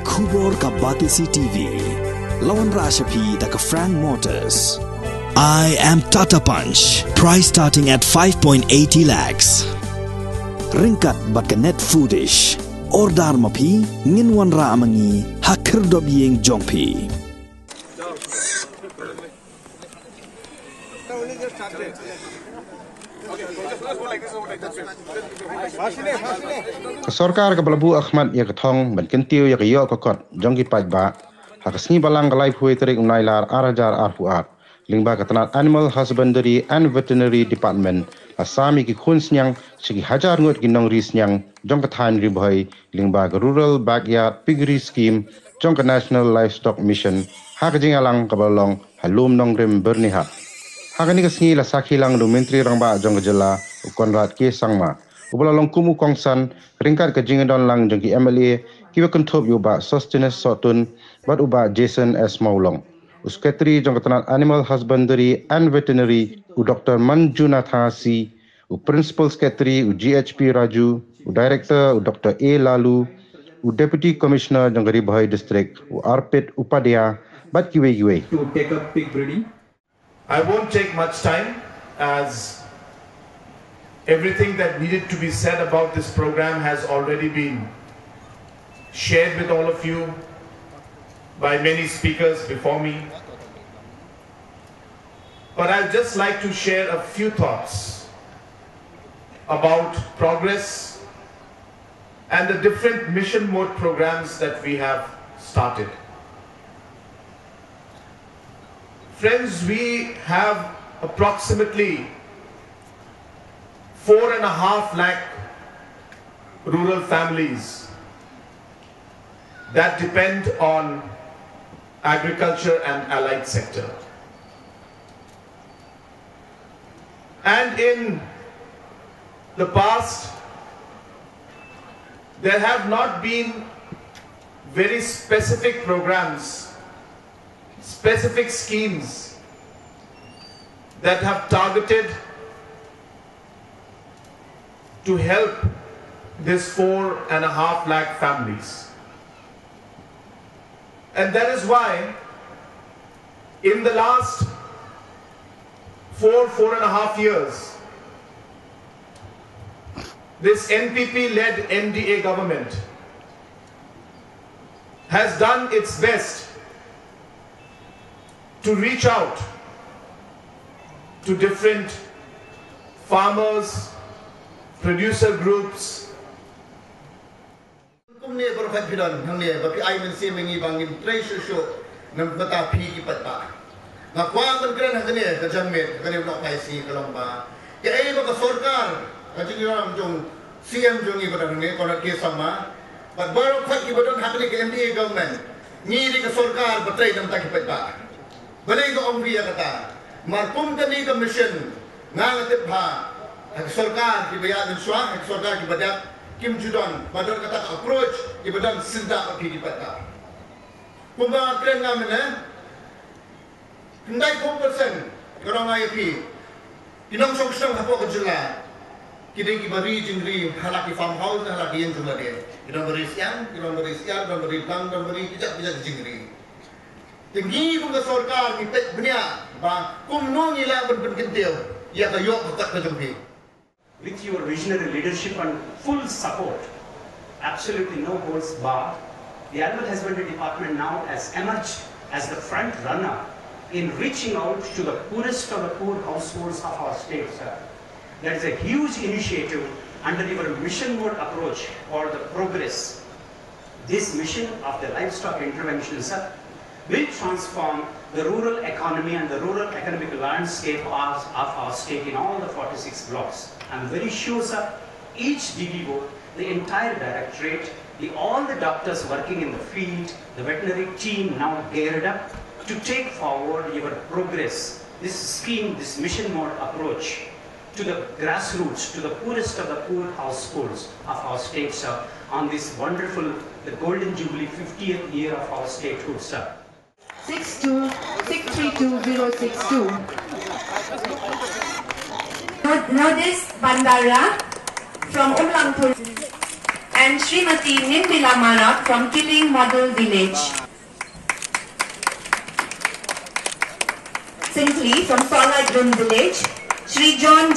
Kubor ka Batisi TV. Lawan Rashapi da ka Frank Motors. I am Tata Punch. Price starting at 5.80 lakhs. Ringkat bat ka net foodish. Ordar mapi nginwan ra amangi hakir dobyeng jongpi. Sarkar ka balabu Ahmad ya kathong ban kentiu ya kayo kakot jongki pajba hakasni balang kalai phui terik unailar arajar arhuat lingba Tnat Animal Husbandry and Veterinary Department asami ki Khun Sniang sigi hajar ngot ki Nongri Sniang jong kathan ri Bhoi lingba Rural Backyard Piggery Scheme jong National Livestock Mission hakajing alang kabalong halum Nongrim berniha hakani kasni la sakhilang lu menteri rangba jong jela ukonrat ke sangma ubala long kumu kongsan ringkat ke jingadon lang jongki MLA kiwa kentup yuba Sostenes Sotun bat uba Jason S. Maulong Secretary jong Tnat Animal Husbandry and Veterinary u Dr. Manjunatha C u Principal Secretary u GHP Raju u Director u Dr. A. Lalu u Deputy Commissioner jong Bhoi District u Arpit Upadhyaya bat kiwe to take up pig breeding. I won't take much time as everything that needed to be said about this program has already been shared with all of you by many speakers before me. But I'd just like to share a few thoughts about progress and the different mission mode programs that we have started. Friends, we have approximately 4.5 lakh rural families that depend on agriculture and allied sector. And in the past, there have not been very specific programs, specific schemes that have targeted to help this 4.5 lakh families. And that is why in the last 4.5 years, this NPP-led NDA government has done its best to reach out to different farmers, producer groups. Sorkar di bayar dan suang, sorkar di badak kim judan, badan kata approach di badan sinda api di badak. Kumba keren ngamen hendai 4% orang api. Inang song hapo kejela. Kini kibari jingri halaki farmhouse halaki yang jumlah dia. Inang beri siang, inang beri bang, inang beri pijak jingri. Tinggi kumba sorkar di pet benia, ba kum nong ilang berbenkentil. Ya kayok tak kejumpi. With your visionary leadership and full support, absolutely no holds barred, the Animal Husbandry Department now has emerged as the front runner in reaching out to the poorest of the poor households of our state, sir. That is a huge initiative under your mission mode approach for the progress. This mission of the livestock intervention, sir, will transform the rural economy and the rural economic landscape of our state in all the 46 blocks. I'm very sure, sir, each DDO, the entire directorate, all the doctors working in the field, the veterinary team now geared up to take forward your progress, this scheme, this mission mode approach to the grassroots, to the poorest of the poor households of our state, sir, on this wonderful, the Golden Jubilee 50th year of our statehood, sir. 6263262. Notice Bandara from Umlangpur and Srimati Nimbila Manak from Killing Model Village. Simply from Saladrun Village, Shri John